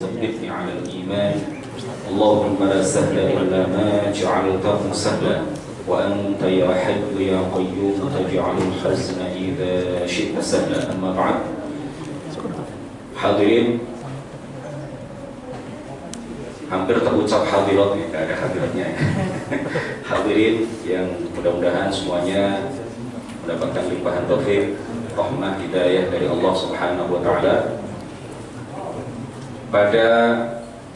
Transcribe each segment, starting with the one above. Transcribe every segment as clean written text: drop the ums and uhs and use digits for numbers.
ثبتني على الإيمان اللهم لا سهل إلا ما جعلته سهلا وأنت يا حي يا قيوم تجعل الحزن إذا شئت سهلا. أما بعد. Hadirin, hampir terucap hadirat ya, gak ada hadiratnya ya. Hadirin yang mudah-mudahan semuanya mendapatkan limpahan taufik, rahmah, hidayah dari Allah Subhanahu wa Ta'ala. Pada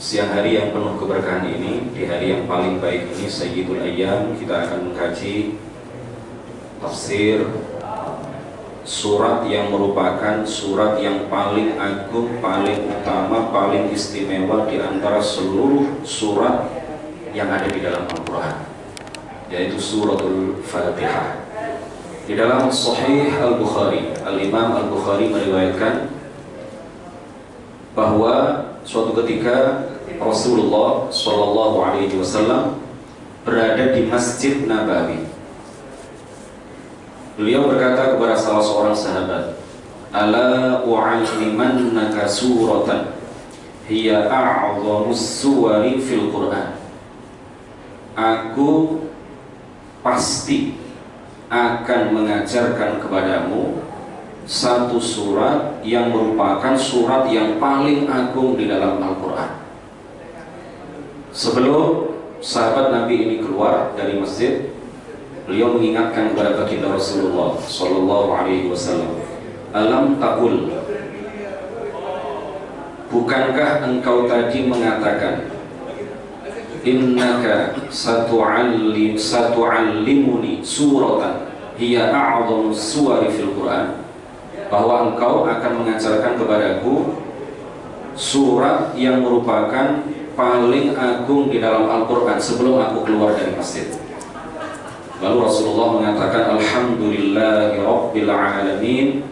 siang hari yang penuh keberkahan ini, di hari yang paling baik ini, Sayyidul Ayyam, kita akan mengkaji tafsir surat yang merupakan surat yang paling agung, paling utama, paling istimewa di antara seluruh surat yang ada di dalam Al-Quran, yaitu suratul Fatihah. Di dalam Sahih Al-Bukhari, Al-Imam Al-Bukhari meriwayatkan bahwa suatu ketika Rasulullah Shallallahu Alaihi Wasallam berada di Masjid Nabawi. Beliau berkata kepada salah seorang sahabat, "Ala u'allimannaka suratan hiya a'zamus suwari fil Qur'an." Aku pasti akan mengajarkan kepadamu satu surat yang merupakan surat yang paling agung di dalam Al-Quran. Sebelum sahabat Nabi ini keluar dari masjid, beliau mengingatkan kepada baginda Rasulullah Sallallahu Alaihi Wasallam, "Alam taqul, bukankah engkau tadi mengatakan, innaka satu'allimuni suratan hiya a'zamus suwari fil Quran?" Bahwa engkau akan mengajarkan kepadaku surat yang merupakan paling agung di dalam Al-Quran sebelum aku keluar dari masjid. Lalu Rasulullah mengatakan, "Alhamdulillahi Rabbil Alamin,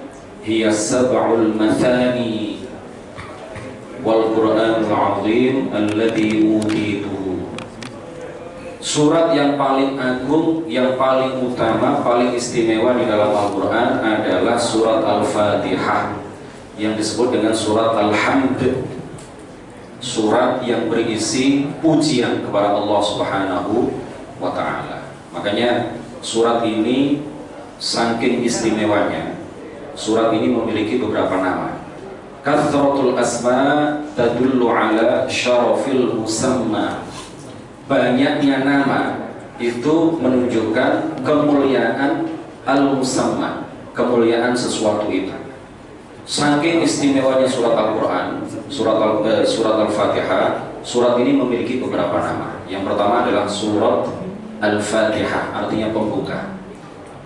hiya sab'ul mathani wal Qur'anul azim alladhi utituhu." Surat yang paling agung, yang paling utama, paling istimewa di dalam Al-Quran adalah surat Al-Fatihah, yang disebut dengan surat Al-Hamd, surat yang berisi pujian kepada Allah Subhanahu wa Ta'ala. Makanya surat ini saking istimewanya, surat ini memiliki beberapa nama. Kathratul asma tadullu ala syarafil musamma. Banyaknya nama itu menunjukkan kemuliaan al-musamma, kemuliaan sesuatu itu. Saking istimewanya surat Al-Quran, surat Al-Fatihah, surat ini memiliki beberapa nama. Yang pertama adalah surat Al-Fatihah, artinya pembuka.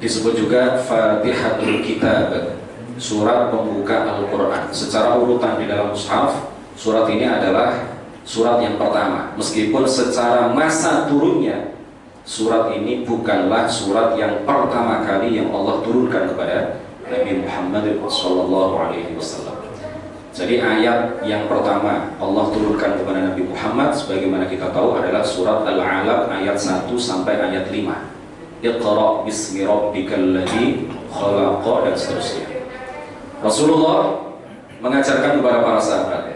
Disebut juga Fatihatul Kitab, surat pembuka Al-Quran. Secara urutan di dalam mushaf, surat ini adalah surat yang pertama, meskipun secara masa turunnya surat ini bukanlah surat yang pertama kali yang Allah turunkan kepada Nabi Muhammad SAW. Jadi ayat yang pertama Allah turunkan kepada Nabi Muhammad, sebagaimana kita tahu, adalah surat Al-Alaq ayat 1 sampai ayat 5. Iqra bismi rabbikal ladzi khalaq, dan seterusnya. Rasulullah mengajarkan kepada para sahabat,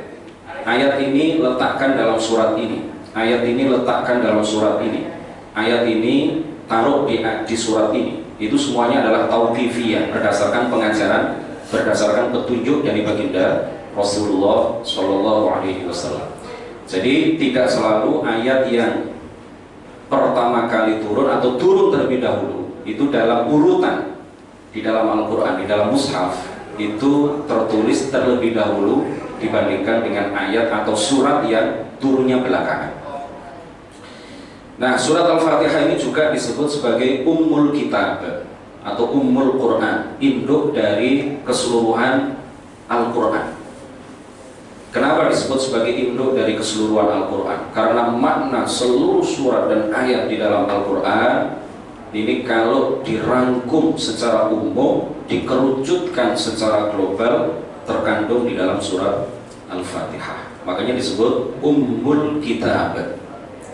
ayat ini letakkan dalam surat ini, ayat ini letakkan dalam surat ini, ayat ini taruh di surat ini. Itu semuanya adalah tauqifiyah, berdasarkan pengajaran, berdasarkan petunjuk dari baginda Rasulullah Shallallahu Alaihi Wasallam. Jadi tidak selalu ayat yang pertama kali turun atau turun terlebih dahulu itu dalam urutan di dalam Al-Quran, di dalam mushaf itu tertulis terlebih dahulu dibandingkan dengan ayat atau surat yang turunnya belakangan. Nah, surat Al-Fatihah ini juga disebut sebagai Ummul Kitab atau Ummul Quran, induk dari keseluruhan Al-Quran. Kenapa disebut sebagai induk dari keseluruhan Al-Quran? Karena makna seluruh surat dan ayat di dalam Al-Quran ini kalau dirangkum secara umum, dikerucutkan secara global, terkandung di dalam surat Al-Fatihah. Makanya disebut Ummul Kitab,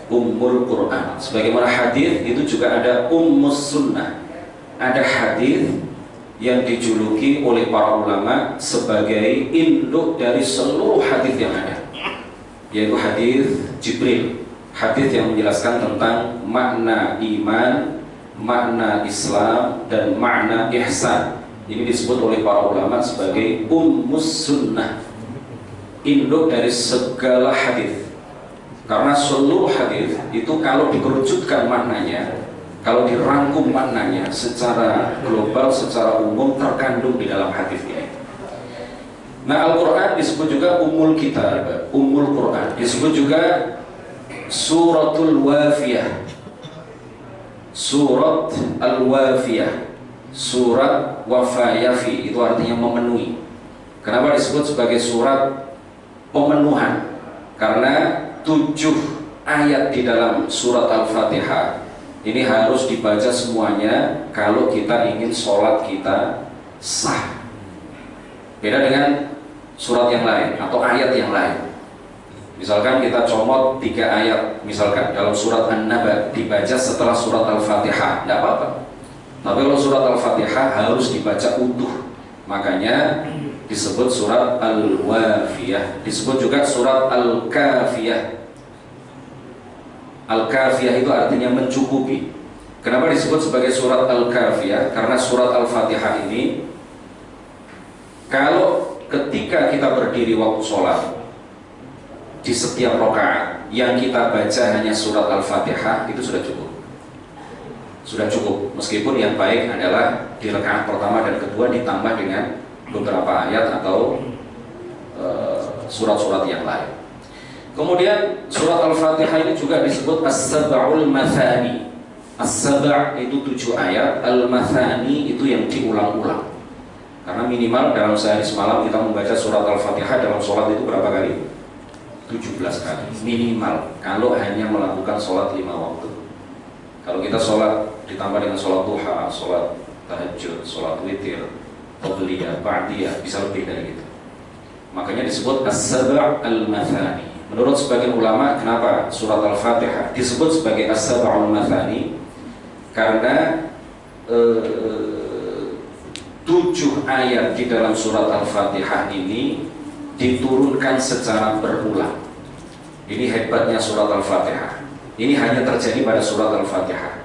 Ummul Quran. Sebagaimana hadis itu juga ada Ummus Sunnah. Ada hadis yang dijuluki oleh para ulama sebagai induk dari seluruh hadis yang ada. yaitu hadis Jibril, hadis yang menjelaskan tentang makna iman, makna Islam, dan makna ihsan. Ini disebut oleh para ulama sebagai ummus sunnah, induk dari segala hadis. Karena seluruh hadis itu kalau dikerucutkan maknanya, kalau dirangkum maknanya secara global, secara umum terkandung di dalam hadis ini. Nah, Al-Quran disebut juga Ummul Kitab, Ummul Quran, disebut juga Suratul Wafiyah, Surat Al-Wafiyah, Surat Wafayafi, itu artinya memenuhi. Kenapa disebut sebagai surat pemenuhan? Karena 7 ayat di dalam surat Al-Fatihah ini harus dibaca semuanya kalau kita ingin sholat kita sah. Beda dengan surat yang lain atau ayat yang lain. Misalkan kita comot 3 ayat, misalkan dalam surat An-Naba dibaca setelah surat Al-Fatihah, tidak apa-apa. Tapi kalau surat Al-Fatihah harus dibaca utuh, makanya disebut surat Al-Wafiyah, disebut juga surat Al-Kafiyah. Al-Kafiyah itu artinya mencukupi. Kenapa disebut sebagai surat Al-Kafiyah? Karena surat Al-Fatihah ini kalau ketika kita berdiri waktu sholat, di setiap rakaat yang kita baca hanya surat Al-Fatihah, itu sudah cukup. Sudah cukup, meskipun yang baik adalah di rakaat pertama dan kedua ditambah dengan beberapa ayat atau surat-surat yang lain. Kemudian surat Al-Fatihah ini juga disebut As-Sab'ul Mathani. As-Sab' itu 7 ayat, Al-Mathani itu yang diulang-ulang. Karena minimal dalam sehari semalam kita membaca surat Al-Fatihah dalam sholat itu berapa kali? 17 kali minimal, kalau hanya melakukan sholat 5 waktu. Kalau kita sholat ditambah dengan sholat duha, sholat tahajud, sholat witir, qabliyah, ba'diyah, bisa lebih dari itu. Makanya disebut As-Sab' Al-Mathani. Menurut sebagian ulama, kenapa surat Al-Fatihah disebut sebagai As-Sab'ul Mathani? Karena 7 ayat di dalam surat Al-Fatihah ini diturunkan secara berulang. Ini hebatnya surat Al-Fatihah. Ini hanya terjadi pada surat Al-Fatihah.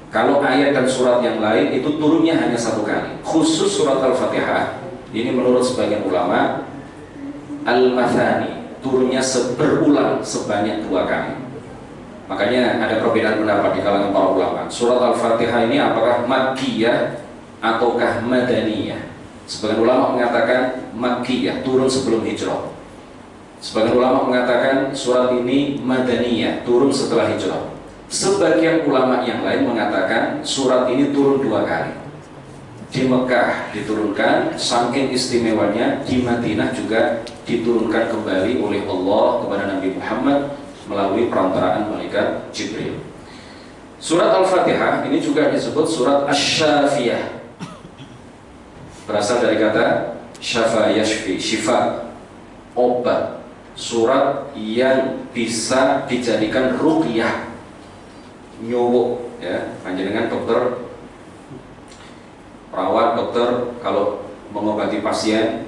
Kalau ayat dan surat yang lain itu turunnya hanya 1 kali. Khusus surat Al-Fatihah, ini menurut sebagian ulama, Al-Mathani, turunnya berulang sebanyak 2 kali. Makanya ada perbedaan pendapat di kalangan para ulama. Surat Al-Fatihah ini apakah Makkiyah ataukah Madaniyah? Sebagian ulama mengatakan Makkiyah, turun sebelum hijrah. Sebagian ulama mengatakan surat ini Madaniyah, turun setelah hijrah. Sebagian ulama yang lain mengatakan surat ini turun 2 kali. Di Mekah diturunkan, saking istimewanya, di Madinah juga diturunkan kembali oleh Allah kepada Nabi Muhammad melalui perantaraan malaikat Jibril. Surat Al-Fatihah ini juga disebut surat Asy-Syafiyah, berasal dari kata syafa yashfi, syifa, obat. Surat yang bisa dijadikan ruqyah, nyowo, ya, panjenengan dokter, perawat, dokter kalau mengobati pasien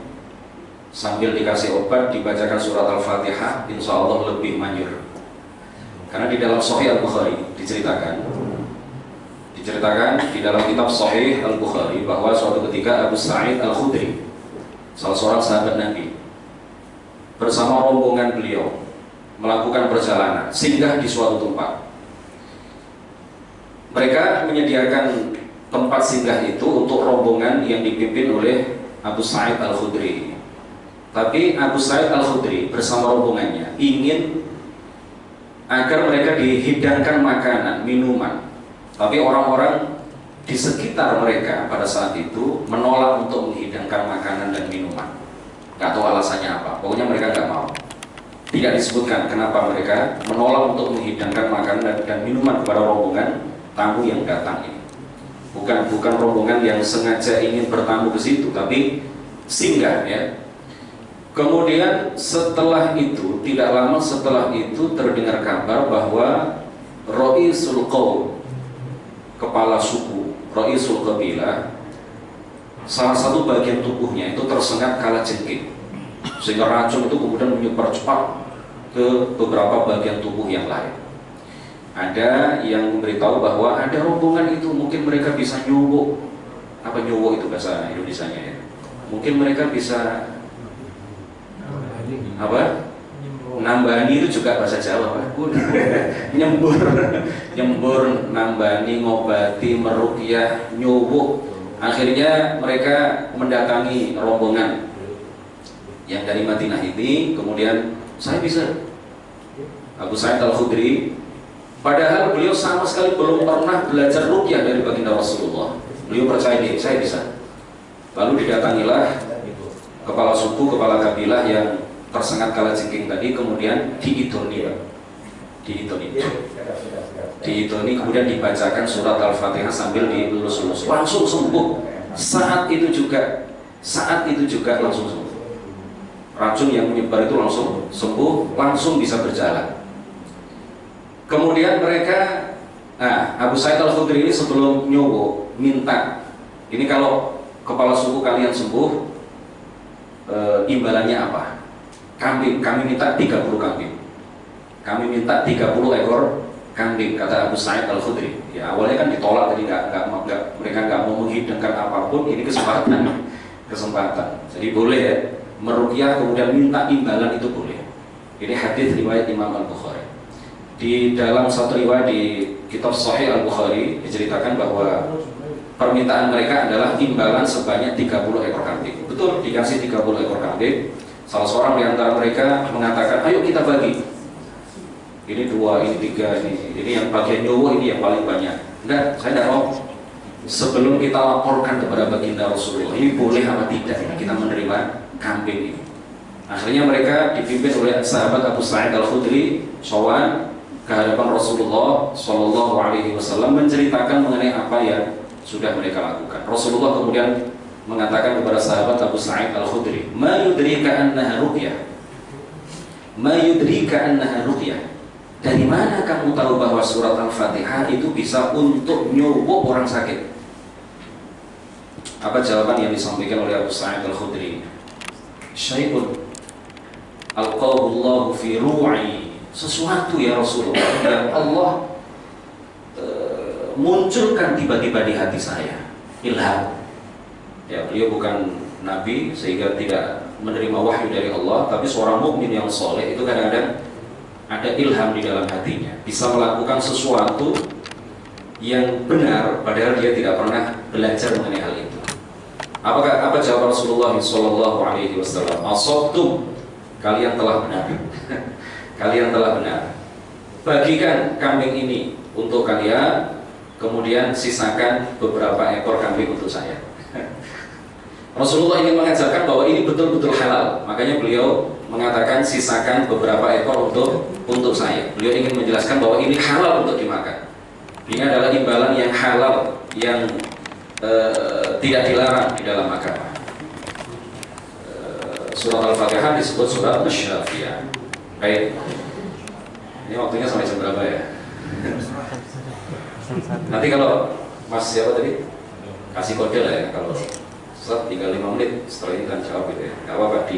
sambil dikasih obat dibacakan surat Al-Fatihah, insya Allah lebih manjur. Karena di dalam Sahih Al-Bukhari diceritakan di dalam kitab Sahih Al-Bukhari bahwa suatu ketika Abu Sa'id Al-Khudri, salah seorang sahabat Nabi, bersama rombongan beliau melakukan perjalanan, singgah di suatu tempat. Mereka menyediakan tempat singgah itu untuk rombongan yang dipimpin oleh Abu Sa'id Al-Khudri. Tapi Abu Sa'id Al-Khudri bersama rombongannya ingin agar mereka dihidangkan makanan, minuman. Tapi orang-orang di sekitar mereka pada saat itu menolak untuk menghidangkan makanan dan minuman. Gak tahu alasannya apa, pokoknya mereka gak mau. Tidak disebutkan kenapa mereka menolak untuk menghidangkan makanan dan minuman kepada rombongan tamu yang datang ini. Bukan rombongan yang sengaja ingin bertamu ke situ, tapi singgah, ya. Kemudian setelah itu, tidak lama setelah itu terdengar kabar bahwa Ra'isul Qaum, kepala suku, Ra'isul Qabilah, salah satu bagian tubuhnya itu tersengat kalajengking, sehingga racun itu kemudian menyebar cepat ke beberapa bagian tubuh yang lain. Ada yang memberitahu bahwa ada rombongan itu mungkin mereka bisa nyuwuk. Apa nyuwuk itu bahasa Indonesianya ya? Mungkin mereka bisa apa? Nambani itu juga bahasa Jawa, Pak. Nyembur, nambani, ngobati, meruqyah, nyuwuk. Akhirnya mereka mendatangi rombongan yang dari Madinah ini. Kemudian saya bisa Abu Sa'id Al-Khudri, padahal beliau sama sekali belum pernah belajar ruqyah dari baginda Rasulullah. Beliau percaya diri, saya bisa. Lalu didatangilah kepala suku, kepala kabilah yang tersengat kalajengking tadi, kemudian diitoni, kemudian dibacakan surat Al-Fatihah sambil dilulus-lulus, langsung sembuh. Saat itu juga langsung sembuh. Racun yang menyebar itu langsung sembuh, langsung bisa berjalan. Kemudian mereka, Abu Sa'id Al-Khudri ini sebelum nyowo minta, ini kalau kepala suku kalian sembuh, imbalannya apa? Kambing, kami minta 30 kambing. Kami minta 30 ekor kambing, kata Abu Sa'id Al-Khudri. Ya, awalnya kan ditolak tadi, mereka nggak mau menghidangkan apapun. Ini kesempatan. Jadi boleh ya, meruqyah kemudian minta imbalan itu boleh. Ini hadis riwayat Imam Al-Bukhari. Di dalam satu riwayat di kitab Sahih Al-Bukhari diceritakan bahwa permintaan mereka adalah imbalan sebanyak 30 ekor kambing. Betul, dikasih 30 ekor kambing. Salah seorang di antara mereka mengatakan, ayo kita bagi. Ini 2, ini 3, ini yang bagian nyowo, ini yang paling banyak. Enggak, saya tidak mau. Sebelum kita laporkan kepada baginda Rasulullah, ini boleh apa tidak kita menerima kambing ini. Akhirnya mereka dipimpin oleh sahabat Abu Sa'id Al-Khudri, sowan ke hadapan Rasulullah Shallallahu Alaihi Wasallam, menceritakan mengenai apa yang sudah mereka lakukan. Rasulullah kemudian mengatakan kepada sahabat Abu Sa'id Al-Khudri, "Ma yudrika annaha ruqyah?" Ma yudrika annaha ruqyah. Dari mana kamu tahu bahwa surat Al-Fatihah itu bisa untuk nyuwuk orang sakit? Apa jawaban yang disampaikan oleh Abu Sa'id Al-Khudri? Syai'un alqahu Allah fi ru'i. Sesuatu ya Rasulullah yang Allah munculkan tiba-tiba di hati saya. Ilham. Ya, beliau bukan nabi sehingga tidak menerima wahyu dari Allah, tapi seorang mukmin yang soleh itu kadang-kadang ada ilham di dalam hatinya, bisa melakukan sesuatu yang benar padahal dia tidak pernah belajar mengenai hal itu. Apa jawab Rasulullah Shallallahu Alaihi Wasallam? Asabtum, kalian telah benar. Kalian telah benar. Bagikan kambing ini untuk kalian, kemudian sisakan beberapa ekor kambing untuk saya. Rasulullah ingin mengajarkan bahwa ini betul-betul halal, makanya beliau mengatakan sisakan beberapa ekor untuk saya. Beliau ingin menjelaskan bahwa ini halal untuk dimakan. Ini adalah imbalan yang halal, yang tidak dilarang di dalam agama. Surat Al-Fatihah disebut surat Asy-Syafiyah. Baik, ini waktunya sampai jam berapa ya? Nanti kalau Mas siapa tadi kasih kode lah ya, kalau tinggal 5 menit setelah ini kan jawab gitu ya. Gak apa-apa,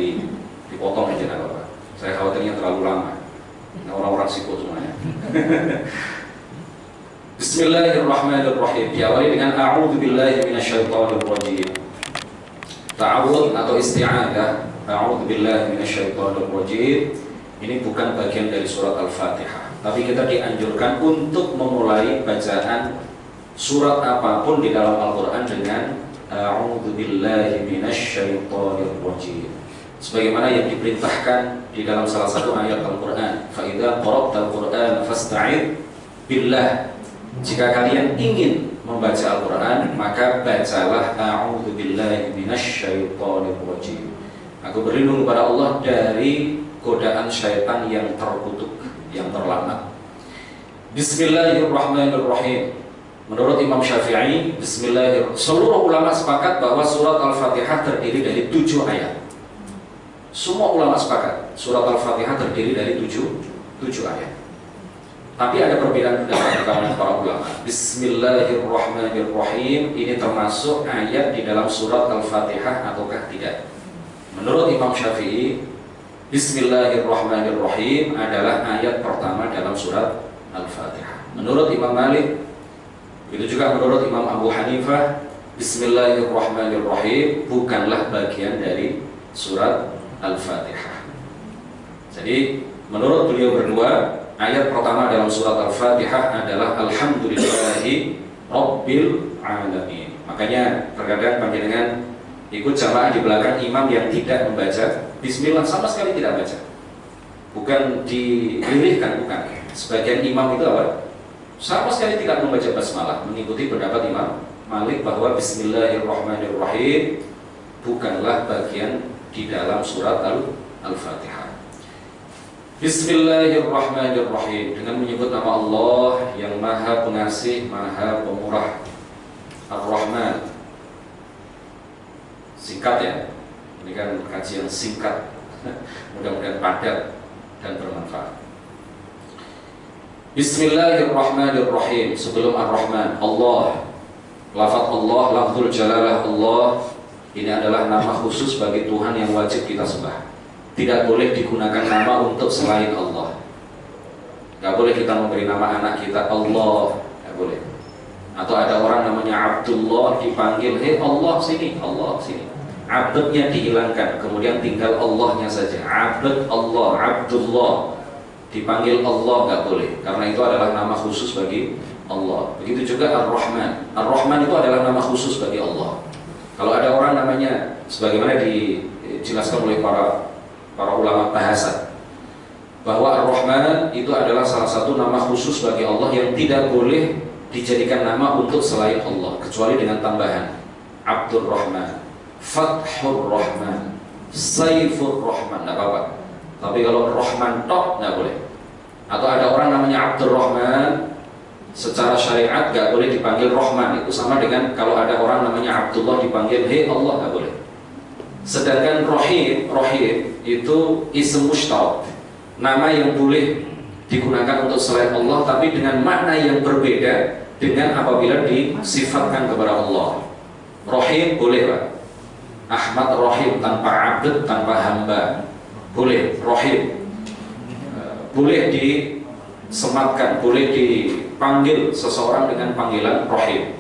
dipotong aja, gak apa-apa. Saya khawatirnya terlalu lama. Nah, orang-orang sibuk semuanya. Bismillahirrahmanirrahim. Diawali dengan a'udzu billahi minasyaitonir rajim. Ta'awudz atau isti'adzah. A'udzu billahi minasyaitonir rajim. Ini bukan bagian dari surat Al-Fatihah, tapi kita dianjurkan untuk memulai bacaan surat apapun di dalam Al-Qur'an dengan a'udzu billahi minasyaitonir rajim. Sebagaimana yang diperintahkan di dalam salah satu ayat Al-Qur'an, fa idza qara'tal Qur'an fasta'id billah. Jika kalian ingin membaca Al-Qur'an, maka bacalah a'udzu billahi minasyaitonir rajim. Aku berlindung kepada Allah dari godaan syaitan yang terkutuk, yang terlaknat. Bismillahirrahmanirrahim. Menurut Imam Syafi'i, seluruh ulama sepakat bahwa surat Al-Fatihah terdiri dari 7 ayat. Semua ulama sepakat surat Al-Fatihah terdiri dari 7 ayat. Tapi ada perbedaan pendapat di kalangan para ulama. Bismillahirrahmanirrahim ini termasuk ayat di dalam surat Al-Fatihah ataukah tidak? Menurut Imam Syafi'i, Bismillahirrahmanirrahim adalah ayat pertama dalam surat Al-Fatihah. Menurut Imam Malik, itu juga menurut Imam Abu Hanifah, Bismillahirrahmanirrahim bukanlah bagian dari surat Al-Fatihah. Jadi menurut beliau berdua, ayat pertama dalam surat Al-Fatihah adalah Alhamdulillahi Rabbil Alamin. Makanya terkadang panjenengan ikut jamaah di belakang imam yang tidak membaca Bismillah, sama sekali tidak baca. Bukan dilirihkan, bukan. Sebagian imam itu apa? Sama sekali tidak membaca basmalah, mengikuti pendapat Imam Malik bahwa Bismillahirrahmanirrahim bukanlah bagian di dalam surat Al-Fatihah. Bismillahirrahmanirrahim dengan menyebut nama Allah yang Maha Pengasih, Maha Pemurah, Ar-Rahman. Singkat ya. Ini kan kajian singkat, mudah-mudahan padat dan bermanfaat. Bismillahirrahmanirrahim. Sebelum Ar-Rahman, Allah. Lafaz Allah, lafzul jalalah Allah, ini adalah nama khusus bagi Tuhan yang wajib kita sembah. Tidak boleh digunakan nama untuk selain Allah. Gak boleh kita memberi nama anak kita Allah, gak boleh. Atau ada orang namanya Abdullah, dipanggil, hei Allah sini, Allah sini. Abdnya dihilangkan, kemudian tinggal Allahnya saja. Abd Allah, Abdullah, dipanggil Allah nggak boleh, karena itu adalah nama khusus bagi Allah. Begitu juga Ar-Rahman. Ar-Rahman itu adalah nama khusus bagi Allah. Kalau ada orang namanya, sebagaimana dijelaskan oleh para ulama bahasa, bahwa Ar-Rahman itu adalah salah satu nama khusus bagi Allah yang tidak boleh dijadikan nama untuk selain Allah, kecuali dengan tambahan Abdur Rahman, Fathur Rahman, Saifur Rahman, tidak apa-apa. Tapi kalau Rahman tok nggak boleh. Atau ada orang namanya Abdur Rahman, secara syariat nggak boleh dipanggil Rahman. Itu sama dengan kalau ada orang namanya Abdullah dipanggil hei Allah, nggak boleh. Sedangkan Rahim itu ism mushtaq, nama yang boleh digunakan untuk selain Allah, tapi dengan makna yang berbeda dengan apabila disifatkan kepada Allah. Rahim boleh Pak. Ahmad Rahim tanpa abd, tanpa hamba, boleh. Rahim boleh disematkan, boleh dipanggil seseorang dengan panggilan Rahim,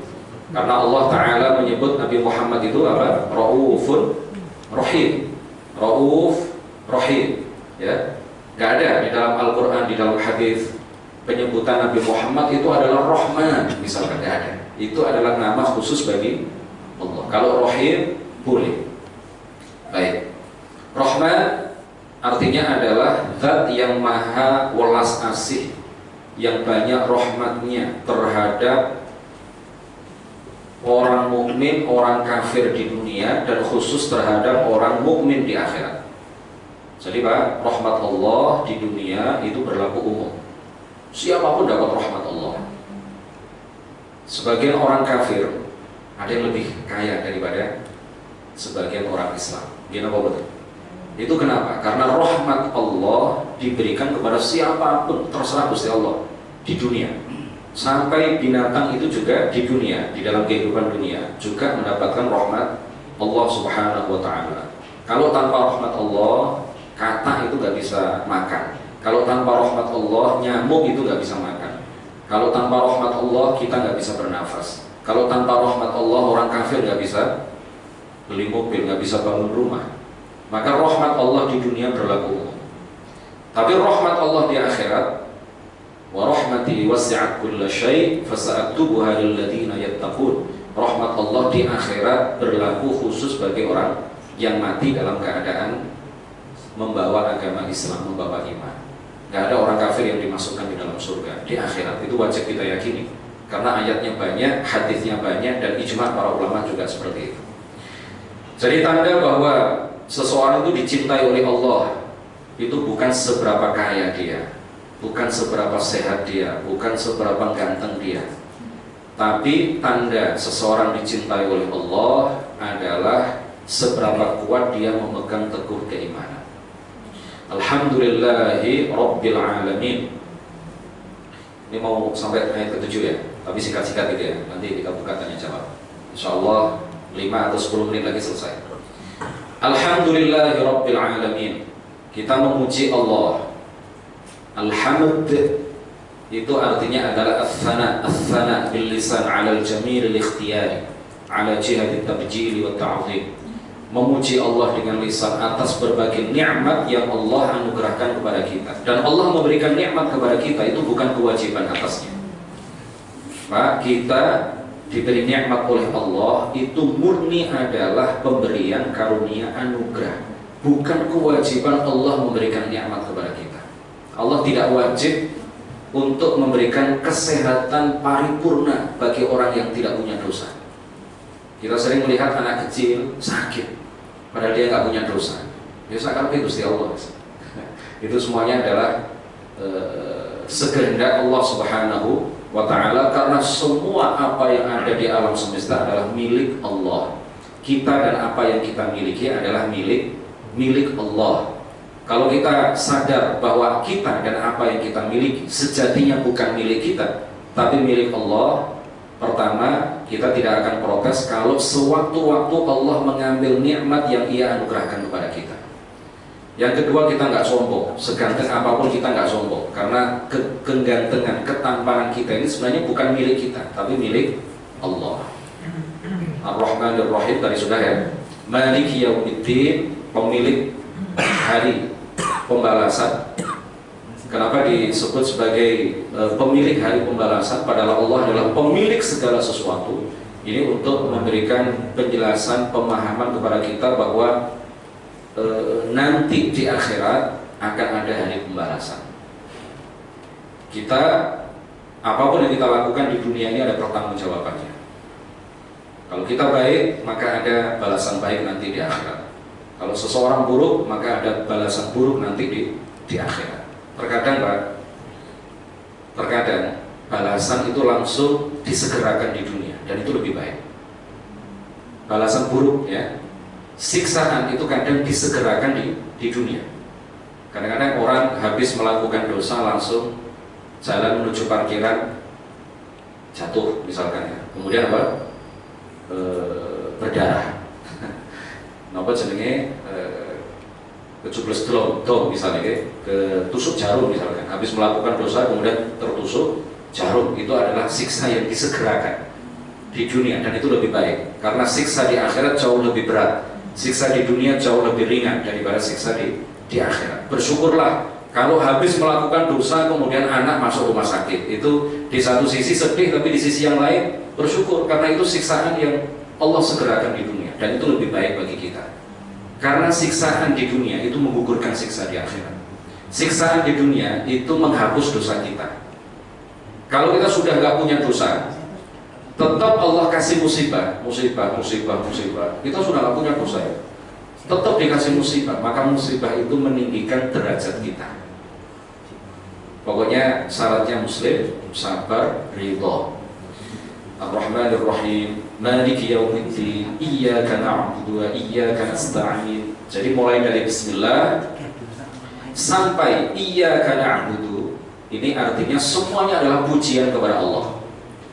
karena Allah Ta'ala menyebut Nabi Muhammad itu apa? Raufun Rahim, Rauf Rahim, ya. Gak ada di dalam Al-Quran, di dalam hadis penyebutan Nabi Muhammad itu adalah Rahman, misalkan, gak ada. Itu adalah nama khusus bagi Allah. Kalau Rahim boleh. Baik. Rahman artinya adalah zat yang maha welas asih, yang banyak rahmatnya terhadap orang mukmin, orang kafir di dunia, dan khusus terhadap orang mukmin di akhirat. Jadi Pak, rahmat Allah di dunia itu berlaku umum. Siapapun dapat rahmat Allah. Sebagian orang kafir ada yang lebih kaya daripada sebagian orang Islam. Gimana betul? Itu kenapa? Karena rahmat Allah diberikan kepada siapapun, terserah Gusti Allah di dunia. Sampai binatang itu juga di dunia, di dalam kehidupan dunia juga mendapatkan rahmat Allah Subhanahu wa Ta'ala. Kalau tanpa rahmat Allah, kata itu gak bisa makan. Kalau tanpa rahmat Allah, nyamuk itu gak bisa makan. Kalau tanpa rahmat Allah, kita gak bisa bernafas. Kalau tanpa rahmat Allah, orang kafir gak bisa beli mobil, gak bisa bangun rumah. Maka rahmat Allah di dunia berlaku umum. Tapi rahmat Allah di akhirat, wa rahmati wasi'at kulla syai' fasa'aktubuha lilladzina yattaqun. Rahmat Allah di akhirat berlaku khusus bagi orang yang mati dalam keadaan membawa agama Islam, membawa iman. Gak ada orang kafir yang dimasukkan di dalam surga di akhirat. Itu wajib kita yakini, karena ayatnya banyak, hadisnya banyak, dan ijma' para ulama juga seperti itu. Jadi tanda bahwa seseorang itu dicintai oleh Allah itu bukan seberapa kaya dia, bukan seberapa sehat dia, bukan seberapa ganteng dia. Tapi tanda seseorang dicintai oleh Allah adalah seberapa kuat dia memegang teguh keimanan. Alhamdulillahi Rabbil Alamin. Ini mau sampai ayat ke-7 ya, tapi singkat-singkat gitu ya. Nanti kita buka tanya jawab. InsyaAllah 5 atau 10 menit lagi selesai. Alhamdulillahi Rabbil Alamin. kita memuji Allah. Alhamd itu artinya adalah as-sana bil lisan 'ala al-jamil al-ikhtiyari 'ala jihati at-tabjil wa ta'zim. Memuji Allah dengan lisan atas berbagai nikmat yang Allah anugerahkan kepada kita. Dan Allah memberikan nikmat kepada kita itu bukan kewajiban atasnya. Pak, kita diberi nikmat oleh Allah itu murni adalah pemberian karunia anugerah, bukan kewajiban Allah memberikan nikmat kepada kita. Allah tidak wajib untuk memberikan kesehatan paripurna bagi orang yang tidak punya dosa. Kita sering melihat anak kecil sakit padahal dia nggak punya dosa. Biasa kan Gusti Allah. Itu semuanya adalah sekehendak Allah Subhanahu wa ta'ala, karena semua apa yang ada di alam semesta adalah milik Allah. Kita dan apa yang kita miliki adalah milik Allah. Kalau kita sadar bahwa kita dan apa yang kita miliki sejatinya bukan milik kita tapi milik Allah, pertama, kita tidak akan protes kalau sewaktu-waktu Allah mengambil nikmat yang Ia anugerahkan kepada kita. Yang kedua, kita nggak sombong. Seganteng apapun kita nggak sombong, karena kegantengan, ketampanan kita ini sebenarnya bukan milik kita, tapi milik Allah. Ar-Rahman Ar-Rahim tadi sudah ya. Maliki Yaumiddin, pemilik hari pembalasan. Kenapa disebut sebagai pemilik hari pembalasan? Padahal Allah adalah pemilik segala sesuatu. Ini untuk memberikan penjelasan, pemahaman kepada kita bahwa nanti di akhirat akan ada hari pembalasan. Kita, apapun yang kita lakukan di dunia ini ada pertanggungjawabannya. Kalau kita baik, maka ada balasan baik nanti di akhirat. Kalau seseorang buruk, maka ada balasan buruk nanti di akhirat. Terkadang Pak, terkadang balasan itu langsung disegerakan di dunia, dan itu lebih baik. Balasan buruk ya, siksaan itu kadang disegerakan di dunia. Kadang-kadang orang habis melakukan dosa langsung jalan menuju parkiran jatuh misalkan ya. Kemudian apa? Berdarah. Napa jenenge? Kejubles dom misalnya, ketusuk jarum misalkan, habis melakukan dosa kemudian tertusuk jarum, itu adalah siksa yang disegerakan di dunia, dan itu lebih baik karena siksa di akhirat jauh lebih berat, siksa di dunia jauh lebih ringan daripada siksa di akhirat. Bersyukurlah kalau habis melakukan dosa kemudian anak masuk rumah sakit, itu di satu sisi sedih, tapi di sisi yang lain bersyukur karena itu siksaan yang Allah segerakan di dunia, dan itu lebih baik bagi kita. Karena siksaan di dunia itu menggugurkan siksa di akhirat. Siksaan di dunia itu menghapus dosa kita. Kalau kita sudah nggak punya dosa, tetap Allah kasih musibah. Kita sudah nggak punya dosa ya, tetap dikasih musibah. Maka musibah itu meninggikan derajat kita. Pokoknya syaratnya muslim, sabar, ridho. Ar-Rahman Ar-Rahim, Maliki Yaumiddin, Iyyaka na'budu wa iyyaka nasta'in. Jadi mulai dari bismillah sampai Iyyaka na'budu, ini artinya semuanya adalah pujian kepada Allah.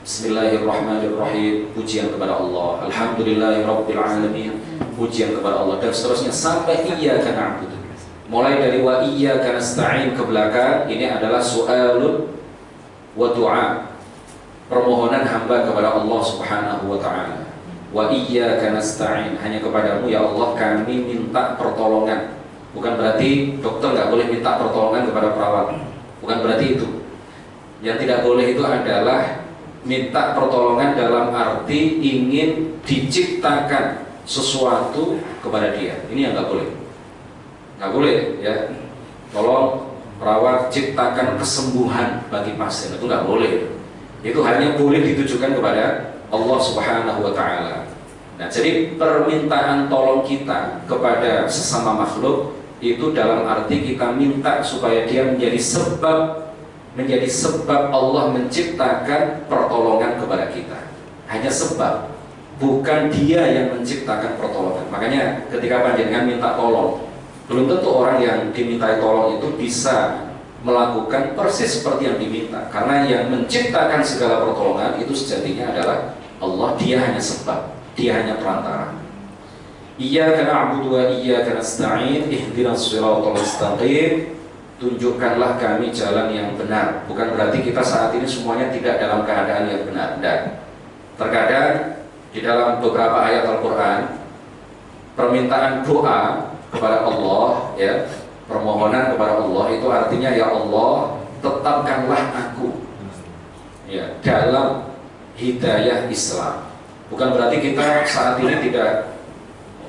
Bismillahirrahmanirrahim, pujian kepada Allah. Alhamdulillahirabbil alamin, pujian kepada Allah, dan seterusnya sampai Iyyaka na'budu. Mulai dari wa iyyaka nasta'in ke belakang, ini adalah su'alun wa du'a, permohonan hamba kepada Allah Subhanahu wa ta'ala. Wa iyyaka nasta'in, hanya kepadamu ya Allah kami minta pertolongan. Bukan berarti dokter nggak boleh minta pertolongan kepada perawat, bukan berarti itu. Yang tidak boleh itu adalah minta pertolongan dalam arti ingin diciptakan sesuatu kepada dia. Ini yang nggak boleh. Nggak boleh ya. Tolong perawat ciptakan kesembuhan bagi pasien, itu nggak boleh. Itu hanya boleh ditujukan kepada Allah Subhanahu wa ta'ala. Nah, jadi permintaan tolong kita kepada sesama makhluk itu dalam arti kita minta supaya dia menjadi sebab Allah menciptakan pertolongan kepada kita. Hanya sebab, bukan dia yang menciptakan pertolongan. Makanya ketika panjenengan minta tolong, belum tentu orang yang dimintai tolong itu bisa melakukan persis seperti yang diminta, karena yang menciptakan segala pertolongan itu sejatinya adalah Allah. Dia hanya sebab, dia hanya perantara. Iyyaka na'budu wa iyyaka nasta'in ihdinas siratal mustaqim. Tunjukkanlah kami jalan yang benar. Bukan berarti kita saat ini semuanya tidak dalam keadaan yang benar. Dan terkadang di dalam beberapa ayat Al-Quran permintaan doa kepada Allah, ya, permohonan kepada Allah itu artinya ya Allah tetapkanlah aku, ya, dalam hidayah Islam. Bukan berarti kita saat ini tidak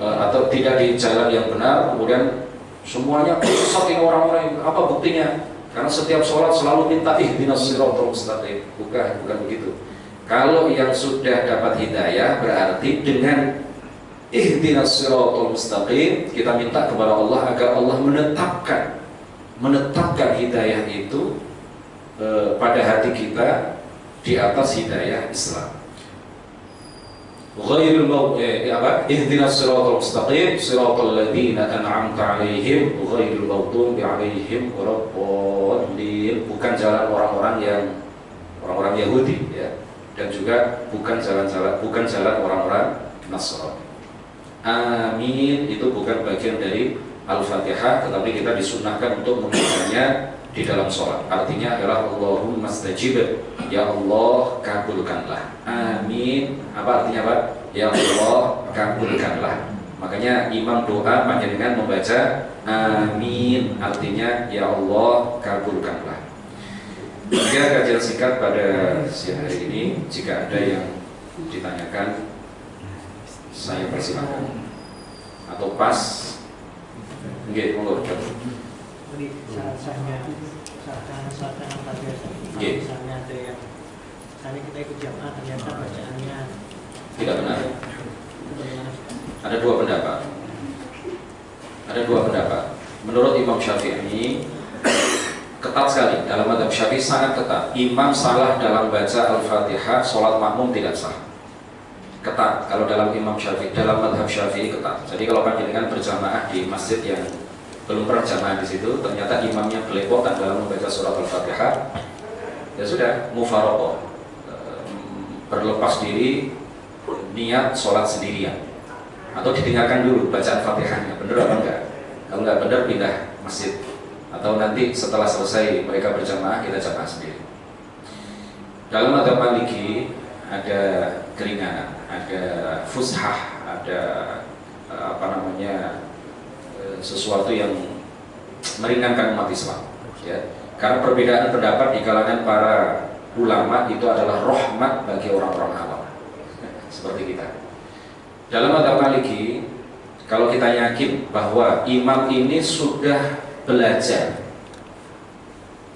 atau tidak di jalan yang benar, kemudian semuanya sesat ini orang-orang. Apa buktinya? Karena setiap sholat selalu minta ihdinas siratal mustaqim. Bukan begitu. Kalau yang sudah dapat hidayah berarti dengan ihdinas siratal mustaqim kita minta kepada Allah agar Allah menetapkan hidayah itu pada hati kita di atas hidayah Islam. Ghairil maghdubi ihdinas siratal mustaqim siratal ladzina an'amta 'alaihim ghairil maghdubi 'alaihim waladdallin. Bukan jalan orang-orang Yahudi, ya, dan juga bukan jalan orang-orang Nasrani. Amin itu bukan bagian dari Al-Fatihah, tetapi kita disunnahkan untuk membacanya di dalam sholat. Artinya adalah Allahumma stajib, ya Allah kabulkanlah. Amin apa artinya, Pak? Ya Allah kabulkanlah. Makanya imam doa panjenengan membaca amin, artinya ya Allah kabulkanlah. Jika kajian singkat pada siang hari ini, jika ada yang ditanyakan saya persilakan. Atau pas nggih monggo. Jadi saat-saatnya misalnya ada yang misalnya kita ikut jamaah ternyata bacaannya tidak benar. Ada dua pendapat. Menurut Imam Syafi'i ketat sekali dalam mazhab Syafi'i, sangat ketat. Imam salah dalam baca Al-Fatihah, sholat makmum tidak sah. Ketat kalau dalam Imam Syafi'i, dalam mazhab Syafi'i ketat. Jadi kalau panjenengan berjamaah di masjid yang belum pernah jamaah di situ, ternyata imamnya belepotan dalam membaca surat Al-Fatihah, ya sudah mufaraqah, berlepas diri, niat sholat sendirian, atau didengarkan dulu bacaan Fatihahnya benar apa enggak. Kalau enggak benar pindah masjid, atau nanti setelah selesai mereka berjamaah kita jamaah sendiri. Dalam mazhab Maliki ada keringanan, ada fushah, ada sesuatu yang meringankan umat Islam, ya. Karena perbedaan pendapat di kalangan para ulama itu adalah rahmat bagi orang-orang awam seperti kita. Dalam mazhab Maliki, kalau kita yakin bahwa imam ini sudah belajar,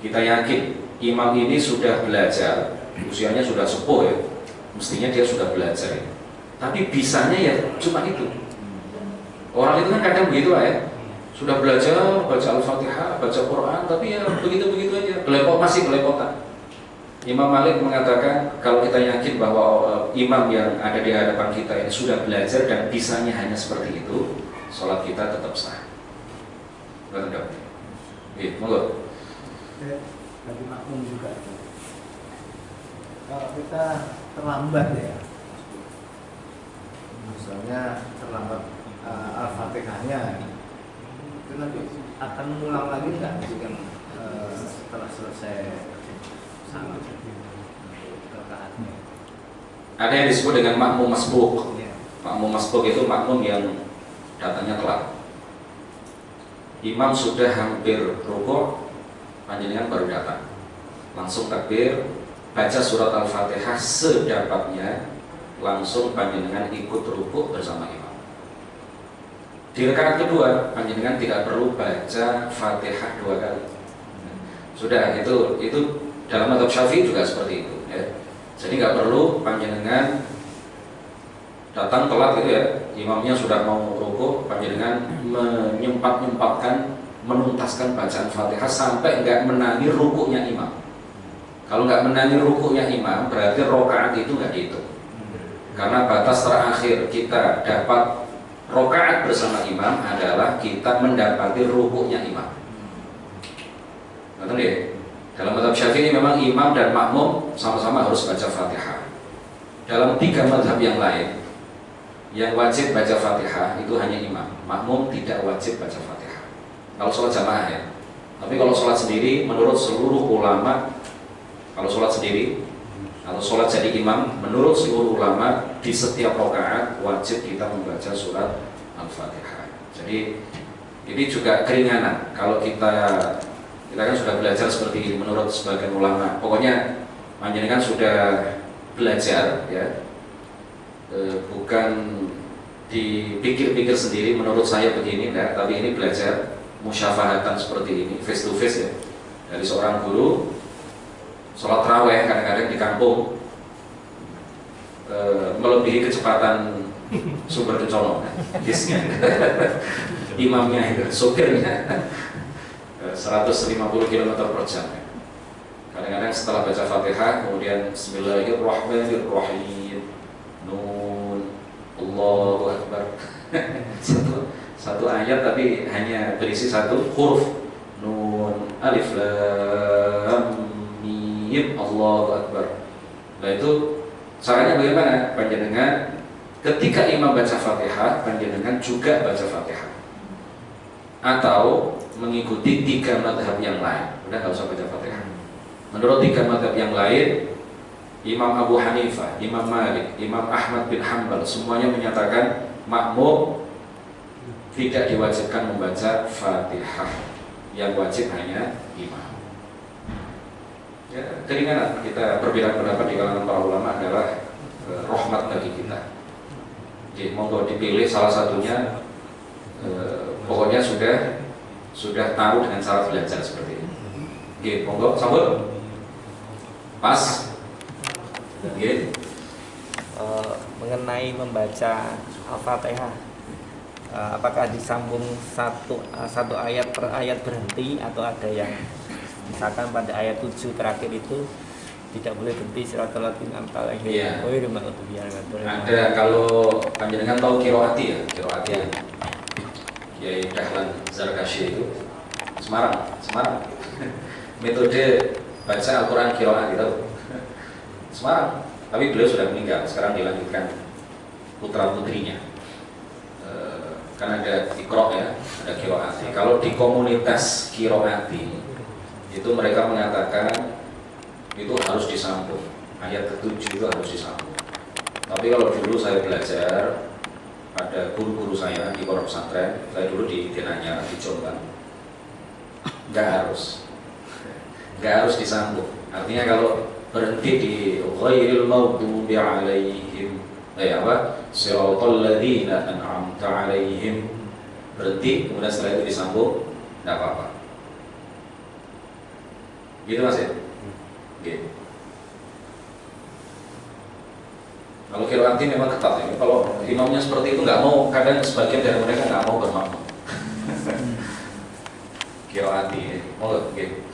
kita yakin imam ini sudah belajar, usianya sudah sepuh, ya, mestinya dia sudah belajar, ya. Tapi bisanya ya cuma itu. Orang itu kan kadang begitu lah, ya, sudah belajar baca Al-Fatihah, baca Quran, tapi ya begitu-begitu aja, masih belepotan. Imam Malik mengatakan kalau kita yakin bahwa imam yang ada di hadapan kita ini sudah belajar dan bisanya hanya seperti itu, sholat kita tetap sah. Betul. Iya, monggo. Bagi makmum juga. Kalau kita terlambat, ya, misalnya terlambat Al-Fatihahnya, itu nanti akan mengulang lagi nggak jika setelah selesai salat rakaatnya? Ada yang disebut dengan makmum masbuk. Ya. Makmum masbuk itu makmum yang datangnya telat. Imam sudah hampir rukuk, panjenengan baru datang, langsung takbir, baca surat Al-Fatihah sedapatnya, langsung panjenengan ikut rukuk bersama imam. Di rakaat kedua, panjenengan tidak perlu baca Fatihah 2 kali. Sudah, itu dalam mazhab Syafi'i juga seperti itu, ya. Jadi nggak perlu panjenengan datang telat gitu, ya. Imamnya sudah mau rukuk, panjenengan menyempatkan menuntaskan bacaan Fatihah sampai nggak menangi rukuknya imam. Kalau nggak menangi rukuknya imam, berarti rakaat itu nggak dihitung. Karena batas terakhir kita dapat rakaat bersama imam adalah kita mendapati rukuknya imam. Ngerti ya? Dalam mazhab Syafi'i memang imam dan makmum sama-sama harus baca Fatihah. Dalam 3 mazhab yang lain, Yang wajib baca Fatihah itu hanya imam. Makmum tidak wajib baca Fatihah. Kalau sholat jamaah ya. Tapi kalau sholat sendiri, menurut seluruh ulama, kalau sholat sendiri atau sholat jadi imam, menurut seluruh ulama di setiap rakaat wajib kita membaca surat Al-Fatihah. Jadi ini juga keringanan. Kalau kita kan sudah belajar seperti ini menurut sebagian ulama. Pokoknya panjenengan sudah belajar ya, bukan dipikir-pikir sendiri menurut saya begini, enggak, tapi ini belajar musyafahatan seperti ini, face to face ya, dari seorang guru. Sholat tarawih kadang-kadang di kampung melebihi kecepatan sumber kecono, bisnya, imamnya itu, sopirnya 150 km per jam. Kadang-kadang setelah baca Fatihah kemudian Bismillahirrahmanirrahim, Nun, Allahu Akbar. satu ayat tapi hanya berisi satu huruf, Nun, Alif, Lam, Mim, Allahu Akbar. Nah itu caranya bagaimana? Panjenengan ketika imam baca Fatihah, panjenengan juga baca Fatihah, atau mengikuti 3 mazhab yang lain. Udah nggak usah baca Fatihah. Menurut 3 mazhab yang lain, Imam Abu Hanifah, Imam Malik, Imam Ahmad bin Hanbal, semuanya menyatakan makmum tidak diwajibkan membaca Fatihah. Yang wajib hanya imam. Ya, keringanan kita berbeda pendapat di kalangan para ulama adalah rahmat bagi kita. Jadi monggo dipilih salah satunya. Pokoknya sudah tahu dengan cara belajar seperti ini. Oke, monggo sambut. Pas. Oke. Mengenai membaca Al-Fatihah, apakah disambung satu ayat per ayat berhenti, atau ada yang misalkan pada ayat 7 terakhir itu tidak boleh berhenti siratal ladzina an'amta alaihim ghairil maghdubi alaihim. Ada, kalau panjenengan tahu qiraati ya, qiraati ya. Kiai Dahlan Zarkashi itu Semarang. Metode baca Al-Quran qiraat gitu. Semarang, tapi beliau sudah meninggal. Sekarang dilanjutkan putra putrinya. Kan ada Iqra ya, ada qiraati. Kalau di komunitas qiraati itu mereka mengatakan itu harus disambung, ayat ke-7 itu harus disambung. Tapi kalau dulu saya belajar, ada guru-guru saya di pondok pesantren, saya dulu di Denanyar, di Jombang, nggak harus disambung. Artinya kalau berhenti di ghairil maghdubi alaihim, siratal ladzina an'amta alaihim, berhenti, kemudian setelah itu disambung, nggak apa-apa. Gitu Mas ya? Gitu. Kalau qiraati memang ketat ya. Kalau imamnya seperti itu nggak mau, kadang sebagian dari mereka nggak mau bermakmum. Qiraati ya. Oh, gitu.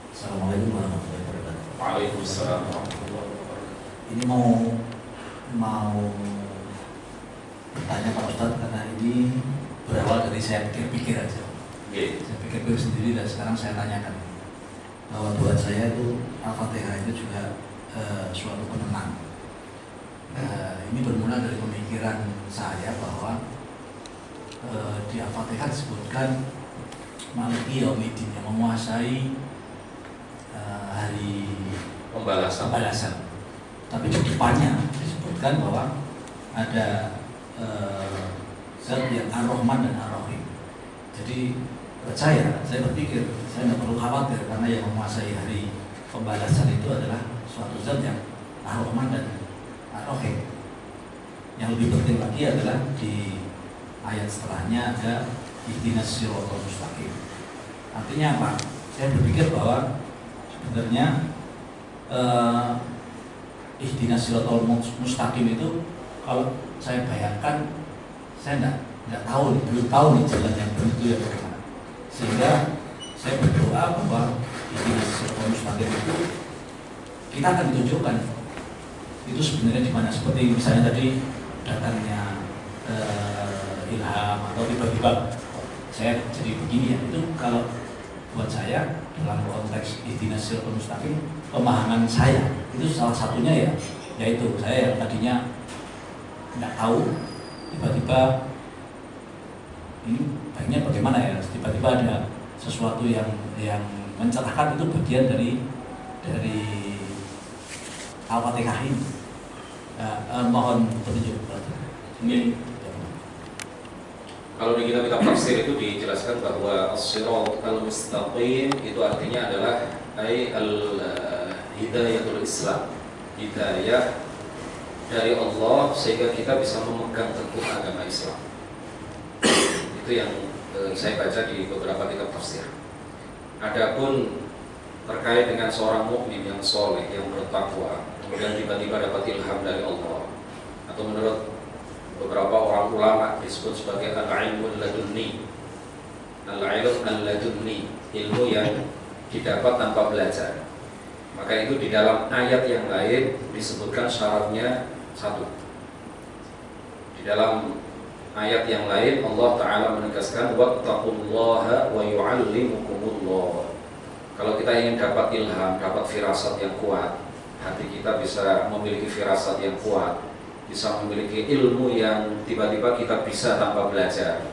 Assalamualaikum warahmatullahi wabarakatuh. Waalaikumsalam warahmatullahi wabarakatuh. Ini mau bertanya Pak Ustadz, karena ini berawal dari saya pikir-pikir aja. Saya pikir-pikir sendiri dan sekarang saya tanyakan. Bahwa buat saya itu Al-Fatihah itu juga suatu penenang. Ini bermula dari pemikiran saya bahwa di Al-Fatihah disebutkan Maliki Yaumiddin, yang menguasai hari pembalasan. Tapi di depannya disebutkan bahwa ada zat yang Ar-Rahman dan Ar-Rahim. Jadi saya berpikir saya tidak perlu khawatir, karena yang menguasai hari pembalasan itu adalah suatu zat yang Ar-Rahman dan Ar-Rahim. Yang lebih penting lagi adalah di ayat setelahnya ada ihdinas siratal mustaqim. Artinya apa? Saya berpikir bahwa sebenarnya ihdinas siratal mustaqim itu, kalau saya bayangkan, saya belum tahu nih jalan yang benar itu ya bagaimana. Sehingga saya berdoa bahwa ihdinas siratal mustaqim itu kita akan ditunjukkan itu sebenarnya di mana. Seperti misalnya tadi datangnya ilham, atau tiba-tiba saya jadi begini ya. Itu kalau buat saya dalam konteks ihdinas siratal mustaqim, pemahaman saya itu salah satunya yaitu saya yang tadinya nggak tahu, tiba-tiba ini baiknya bagaimana ya, tiba-tiba ada sesuatu yang mencerahkan, itu bagian dari Al-Fatihah ini. Mohon petunjuk. Ini kalau di kitab-kitab tafsir itu dijelaskan bahwa as-sirat al-mustaqim itu artinya adalah hidayatul Islam, hidayah dari Allah sehingga kita bisa memegang teguh agama Islam. Itu yang saya baca di beberapa kitab tafsir. Adapun terkait dengan seorang mukmin yang soleh, yang bertakwa, kemudian tiba-tiba dapat ilham dari Allah, atau menurut beberapa orang ulama disebut sebagai al-ilmu ladunni, al-ilm al-ladunni, ilmu yang didapat tanpa belajar. Maka itu di dalam ayat yang lain disebutkan syaratnya satu. Di dalam ayat yang lain Allah Ta'ala menegaskan wattaqullaha wa yu'allimukumullah. Kalau kita ingin dapat ilham, dapat firasat yang kuat, hati kita bisa memiliki firasat yang kuat, bisa memiliki ilmu yang tiba-tiba kita bisa tanpa belajar.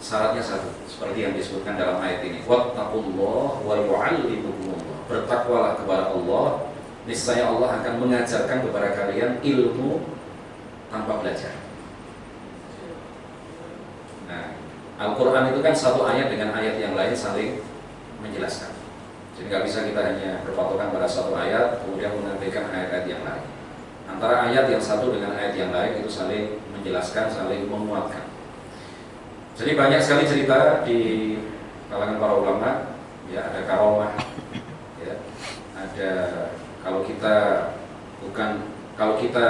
Syaratnya satu, seperti yang disebutkan dalam ayat ini. Wattaqullaha wa yu'allimukumullah. Bertakwalah kepada Allah, niscaya Allah akan mengajarkan kepada kalian ilmu tanpa belajar. Nah, Al-Quran itu kan satu ayat dengan ayat yang lain saling menjelaskan. Jadi nggak bisa kita hanya berpatokan pada satu ayat kemudian mengabaikan ayat-ayat yang lain. Antara ayat yang satu dengan ayat yang lain itu saling menjelaskan, saling menguatkan. Jadi banyak sekali cerita di kalangan para ulama, ya, ada karomah, ya, ada kalau kita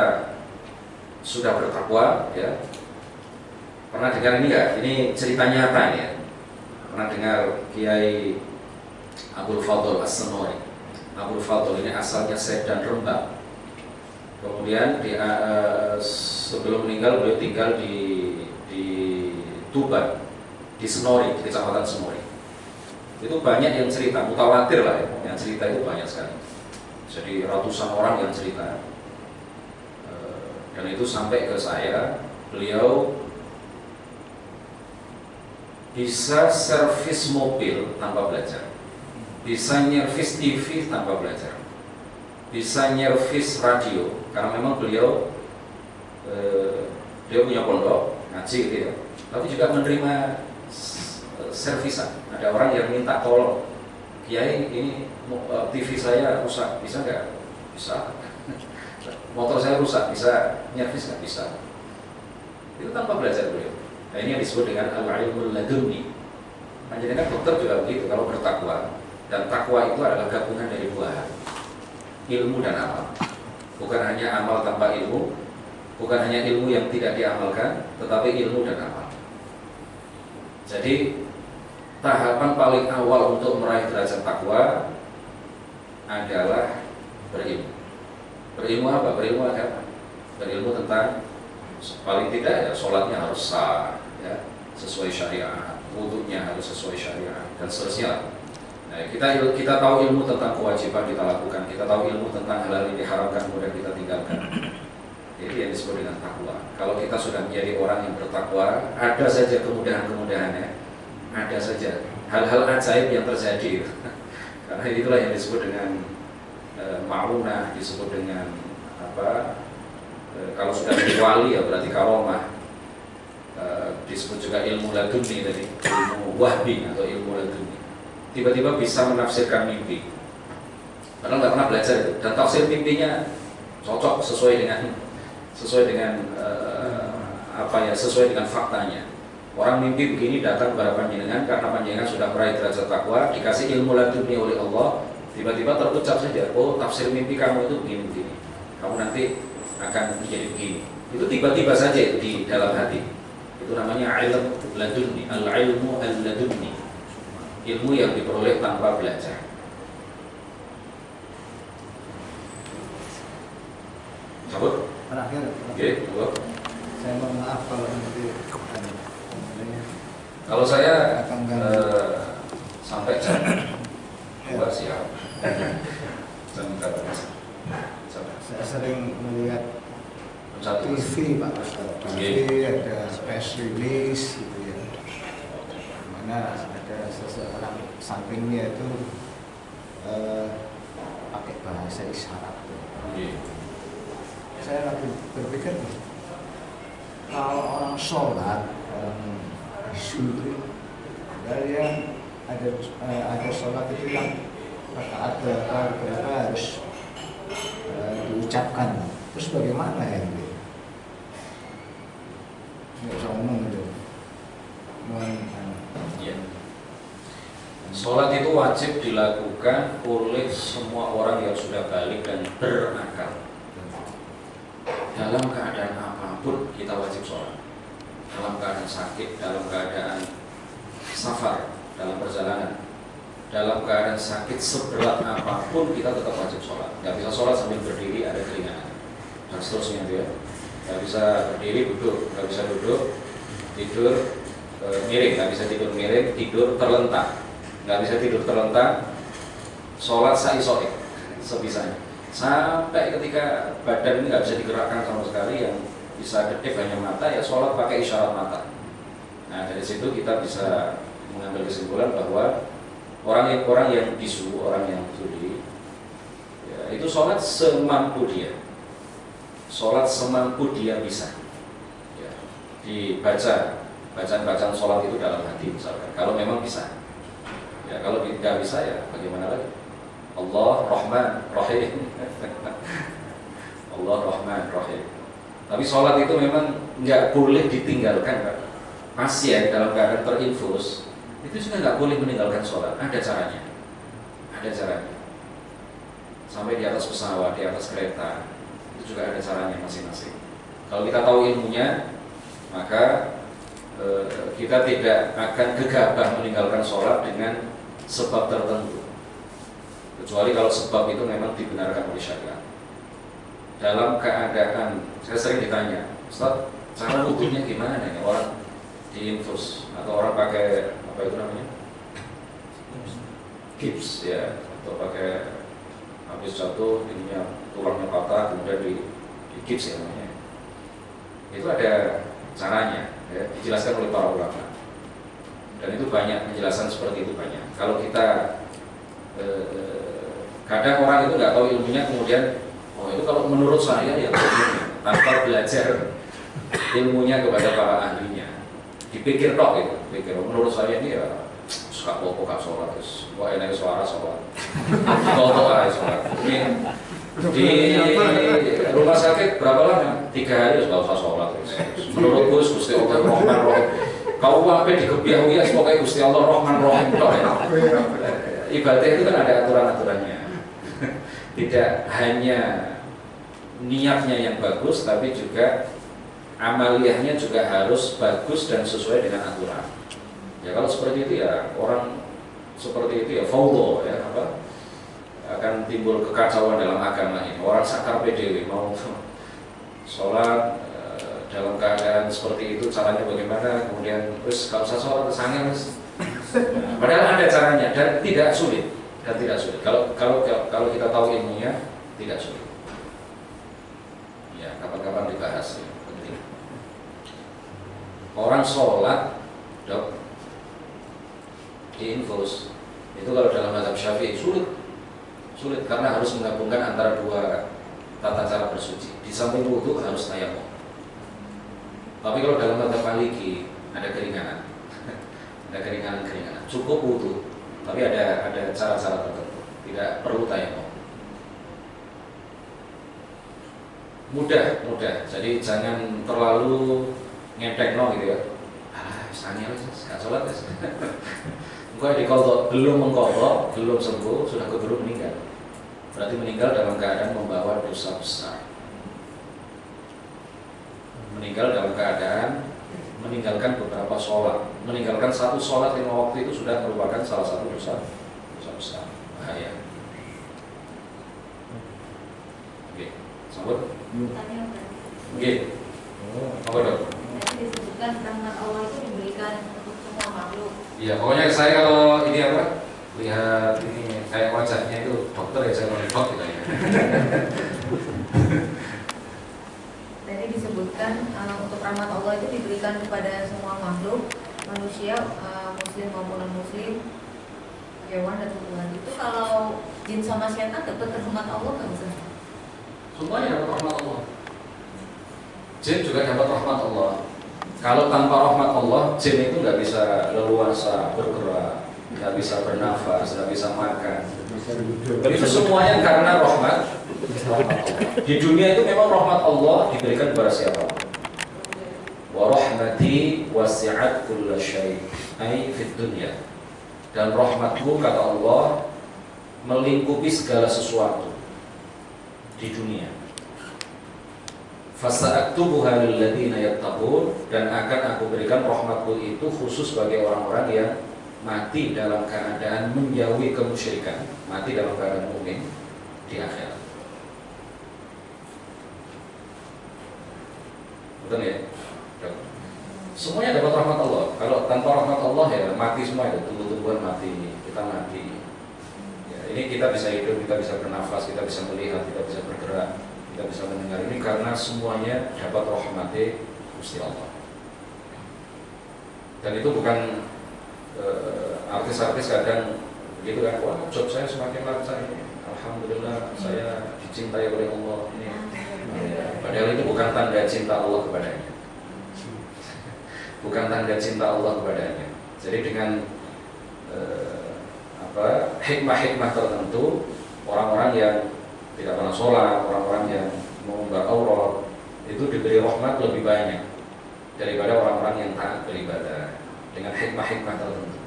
sudah bertakwa, ya. Pernah dengar ini nggak? Ini cerita nyata ini, ya. Pernah dengar Kiai Abdul Fadl As-Senori. Abdul Fadl ini asalnya Sedan Rembang. Kemudian sebelum meninggal beliau tinggal di Tuban, di Senori, di kecamatan Senori. Itu banyak yang cerita, mutawatir lah ya, yang cerita itu banyak sekali. Jadi ratusan orang yang cerita, dan itu sampai ke saya. Beliau bisa servis mobil tanpa belajar, bisa nyervis TV tanpa belajar, bisa nyervis radio, karena memang beliau punya pondok ngaji gitu ya, tapi juga menerima servisan. Ada orang yang minta tolong, Kiai ini TV saya rusak, bisa nggak? Bisa. Motor saya rusak, bisa nyervis nggak? Bisa. Itu tanpa belajar beliau. Nah, ini yang disebut dengan al-ilmul ladunni. Panjenengan dokter juga begitu, kalau bertakwa. Dan takwa itu adalah gabungan dari dua hal, ilmu dan amal. Bukan hanya amal tanpa ilmu, bukan hanya ilmu yang tidak diamalkan, tetapi ilmu dan amal. Jadi tahapan paling awal untuk meraih derajat takwa adalah berilmu. Berilmu apa? Berilmu agama. Berilmu tentang paling tidak ya sholatnya harus sah, ya, sesuai syariat, wudunya harus sesuai syariat, dan seterusnya. Nah, kita tahu ilmu tentang kewajiban kita lakukan, kita tahu ilmu tentang hal-hal yang diharamkan kemudian kita tinggalkan. Jadi yang disebut dengan takwa. Kalau kita sudah menjadi orang yang bertakwa, ada saja kemudahan-kemudahannya, ada saja hal-hal ajaib yang terjadi. Karena itulah yang disebut dengan ma'unah, disebut dengan apa? Kalau sudah menjadi wali ya berarti karomah. Disebut juga ilmu laduni tadi, ilmu wahbi atau ilmu laduni. Tiba-tiba bisa menafsirkan mimpi, padahal nggak pernah belajar itu, dan tafsir mimpinya cocok sesuai dengan sesuai dengan faktanya. Orang mimpi begini datang kepada panjenengan karena panjenengan sudah meraih derajat takwa, dikasih ilmu laduni oleh Allah, tiba-tiba terucap saja, oh tafsir mimpi kamu itu begini-begini, kamu nanti akan menjadi begini. Itu tiba-tiba saja itu di dalam hati. Itu namanya ilmu laduni, al-ilmu al-laduni, ilmu yang diperoleh tanpa belajar. Cabut? Terakhir, Oke, saya mohon maaf kalau nanti kalau saya akan sampai jam 2 siang. Jam berapa? saya sering melihat TV Pak Ustaz. TV ada press release gitu ya. Mana ada seseorang sampingnya itu pakai bahasa isyarat. Saya lagi berpikir kalau orang sholat, orang bisu itu, dari yang ada sholat itu yang rakaat berapa harus diucapkan. Terus bagaimana ya itu? Nggak bisa ngomong gitu. Ya. Sholat itu wajib dilakukan oleh semua orang yang sudah balik dan berakal. Dalam keadaan apapun kita wajib sholat. Dalam keadaan sakit, dalam keadaan safar, dalam perjalanan, dalam keadaan sakit seberat apapun kita tetap wajib sholat. Gak bisa sholat sambil berdiri ada keringanan dan seterusnya itu ya. Gak bisa berdiri duduk, gak bisa duduk tidur miring, gak bisa tidur miring, tidur terlentang, gak bisa tidur terlentang, sholat sa'i-so'i sebisanya. Sampai ketika badan ini nggak bisa digerakkan sama sekali, yang bisa kedip hanya mata, ya sholat pakai isyarat mata. Nah dari situ kita bisa mengambil kesimpulan bahwa orang yang bisu, orang yang tuli, ya, itu sholat semampu dia, sholat semampu dia bisa. Ya, dibaca bacaan sholat itu dalam hati misalkan, kalau memang bisa. Ya kalau tidak bisa ya bagaimana lagi? Allah Rahman Rahim. Allah Rahman Rahim. Tapi sholat itu memang nggak boleh ditinggalkan, Pak. Pasien dalam keadaan terinfus itu juga nggak boleh meninggalkan sholat. Ada caranya. Ada caranya. Sampai di atas pesawat, di atas kereta, itu juga ada caranya masing-masing. Kalau kita tahu ilmunya, maka kita tidak akan gegabah meninggalkan sholat dengan sebab tertentu. Kecuali kalau sebab itu memang dibenarkan oleh syariat. Dalam keadaan, saya sering ditanya, Ustaz, cara wudhunya gimana nih orang diinfus atau orang pakai apa itu namanya? Gips ya, atau pakai habis jatuh ininya tulangnya patah kemudian di gips ya namanya. Itu ada caranya, ya, dijelaskan oleh para ulama. Dan itu banyak penjelasan seperti itu banyak. Kalau kita kadang orang itu nggak tahu ilmunya, kemudian oh itu kalau menurut saya ya tanpa belajar ilmunya kepada para ahlinya, dipikir tok gitu, pikir menurut saya ini ya suka pokok sholat terus, wah enak suara sholat, toto aja sholat. Ini di rumah sakit berapa lama? 3 hari sudah usah sholat terus. Menurut Gus Gusti Allah Rahman Rahim. Kau apa dikebiah ya pokoknya Gusti Allah Rahman Rahim tok ya. Ibadah itu kan ada aturan-aturannya. Tidak hanya niatnya yang bagus, tapi juga amaliyahnya juga harus bagus dan sesuai dengan aturan. Ya kalau seperti itu ya orang seperti itu ya fawdo ya apa akan timbul kekacauan dalam agama ini. Orang sakar PDW mau sholat dalam keadaan seperti itu caranya bagaimana, kemudian terus kalau saya sholat sangat padahal ada caranya dan tidak sulit. Kalau kita tahu ilmunya tidak sulit. Ya kapan-kapan dibahas ya, penting. Orang sholat, dok, diinfus itu kalau dalam mazhab Syafi'i sulit karena harus menggabungkan antara dua tata cara bersuci. Di samping wudu harus tayamum. Tapi kalau dalam mazhab Maliki ada keringanan, ada keringanan. Cukup wudu. Tapi ada cara-cara tertentu, tidak perlu tayamum. Mudah. Jadi jangan terlalu ngetekno gitu ya. Misalnya nggak sholat ya. Engkau dikodok, belum mengkodok, belum sembuh, sudah keburu meninggal. Berarti meninggal dalam keadaan membawa dosa besar. Meninggal dalam keadaan meninggalkan beberapa sholat, meninggalkan satu sholat 5 waktu itu sudah merupakan salah satu dosa besar, bahaya. Oke, sambut. Oke, apa dok? Disebutkan rahmat Allah itu diberikan untuk semua makhluk. Iya, pokoknya saya kalau ini apa, lihat ini kayak wajahnya itu dokter ya saya mau dok gitu ya. Jadi diberikan untuk rahmat Allah itu diberikan kepada semua makhluk, manusia, muslim maupun non muslim, hewan dan tumbuhan. Itu kalau jin sama setan dapat rahmat Allah nggak bisa? Semuanya dapat rahmat Allah. Jin juga dapat rahmat Allah. Kalau tanpa rahmat Allah, jin itu nggak bisa leluasa bergerak, nggak bisa bernafas, nggak bisa makan. Itu semuanya karena rahmat Allah. Di dunia itu memang rahmat Allah diberikan kepada siapa? Wa rahmati wasi'at kulla syai' ai fid dunya. Dan rahmatku, kata Allah, melingkupi segala sesuatu di dunia. Fasa'aktubuha lil ladzina yattaqun, dan akan aku berikan rahmatku itu khusus bagi orang-orang yang mati dalam keadaan menjauhi kemusyrikan, mati dalam keadaan mukmin di akhirat. Betul ya? Semuanya dapat rahmat Allah. Kalau tanpa rahmat Allah ya mati semua itu, tumbuh-tumbuhan mati, kita mati. Ya, ini kita bisa hidup, kita bisa bernafas, kita bisa melihat, kita bisa bergerak, kita bisa mendengar. Ini karena semuanya dapat rahmati Gusti Allah. Dan itu bukan artis-artis kadang begitu kan, wah job saya semakin lancar ini, alhamdulillah saya dicintai oleh Allah ini. Padahal itu bukan tanda cinta Allah kepadanya, bukan tanda cinta Allah kepadanya. Jadi dengan hikmah-hikmah tertentu, orang-orang yang tidak pernah sholat, orang-orang yang mengumbar aurat itu diberi rahmat lebih banyak daripada orang-orang yang taat beribadah dengan hikmah-hikmah tertentu.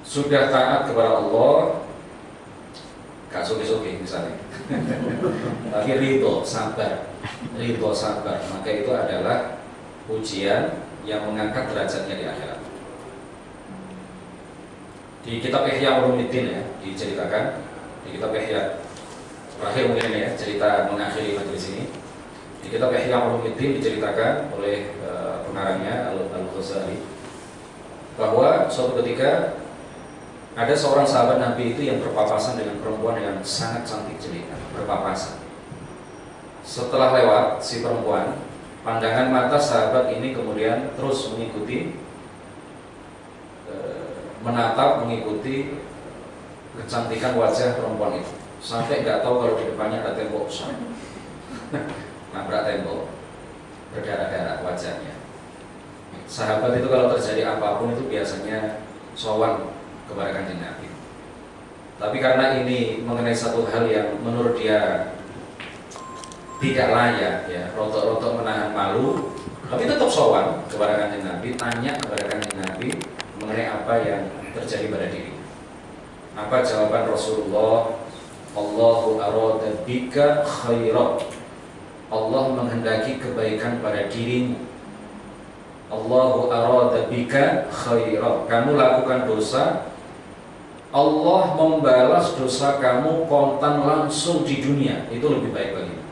Sudah taat kepada Allah, gak suki-suki misalnya, tapi ridho sabar, maka itu adalah ujian yang mengangkat derajatnya di akhirat. Di kitab Ihya Ulumuddin ya diceritakan, di kitab Ihya terakhir mungkin ini ya cerita mengakhiri majelis ini. Di kitab Ihya Ulumuddin diceritakan oleh pengarangnya Al-Ghazali bahwa suatu ketika ada seorang sahabat Nabi itu yang berpapasan dengan perempuan yang sangat cantik jelita, berpapasan. Setelah lewat si perempuan, pandangan mata sahabat ini kemudian terus mengikuti, menatap, mengikuti kecantikan wajah perempuan itu, sampai nggak tahu kalau di depannya ada tembok besar. Nabrak tembok, berdarah-darah wajahnya. Sahabat itu kalau terjadi apapun itu biasanya sowan kepada Kanjeng Nabi. Tapi karena ini mengenai satu hal yang menurut dia tidak layak, ya, rotok-rotok menahan malu, tapi tetap sowan kepada Kanjeng Nabi, tanya kepada Kanjeng Nabi mengenai apa yang terjadi pada diri. Apa jawaban Rasulullah? Allahu arada bika khairan. Allah menghendaki kebaikan pada dirimu. Allahu arada bika khairan. Kamu lakukan dosa, Allah membalas dosa kamu kontan langsung di dunia, itu lebih baik bagimu.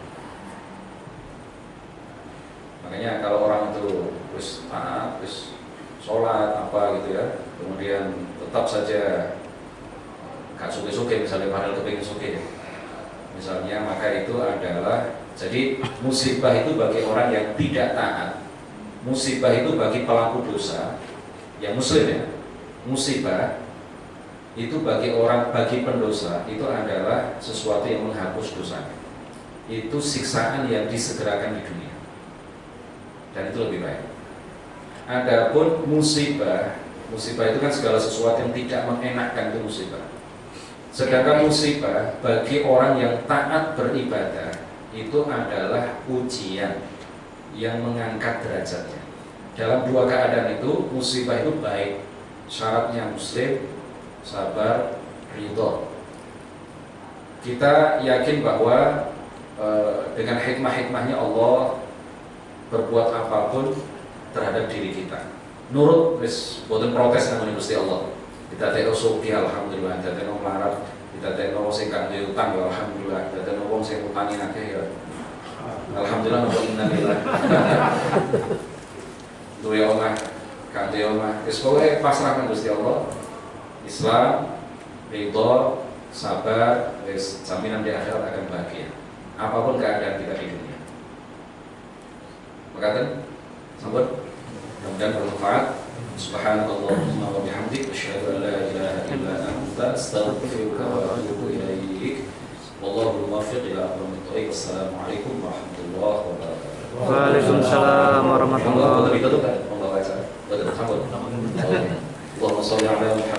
Makanya kalau orang itu terus taat, terus sholat apa gitu ya, kemudian tetap saja gak suke-suke, misalnya padahal kepingin suke, misalnya, maka itu adalah jadi musibah itu bagi orang yang tidak taat. Musibah itu bagi pelaku dosa yang muslim ya, musibah itu bagi orang, bagi pendosa itu adalah sesuatu yang menghapus dosanya. Itu siksaan yang disegerakan di dunia, dan itu lebih baik. Adapun musibah itu kan segala sesuatu yang tidak mengenakkan, itu musibah. Sedangkan musibah bagi orang yang taat beribadah itu adalah ujian yang mengangkat derajatnya. Dalam dua keadaan itu musibah itu baik, syaratnya muslim, sabar, ridho. Kita yakin bahwa dengan hikmah-hikmahnya Allah berbuat apapun terhadap diri kita. Nurut, boten protes namanya Gusti Allah. Kita teko suki alhamdulillah, kita teko melarat, kita teko sing kanggo utang ya alhamdulillah, kita teko wong sing utangi akeh ya alhamdulillah, wa inna lillahi. Duwe omah, kanggo omah, wis pokoke pasrah nang Gusti Allah. Islam, ridho, sabar, jaminan di akhirat akan bahagia. apapun keadaan kita di dunia. Maka kan sambut, mudah-mudahan bermanfaat. Subhanallahumma wa bihamdik, asyhadu an la ilaha illa anta, astaghfiruka wa atubu ilaik. Wallahu muwaffiq ila aqwamit thoriq. Wassalamualaikum warahmatullahi wabarakatuh. Waalaikumsalam warahmatullahi wabarakatuh. Allahumma shalli ala Muhammad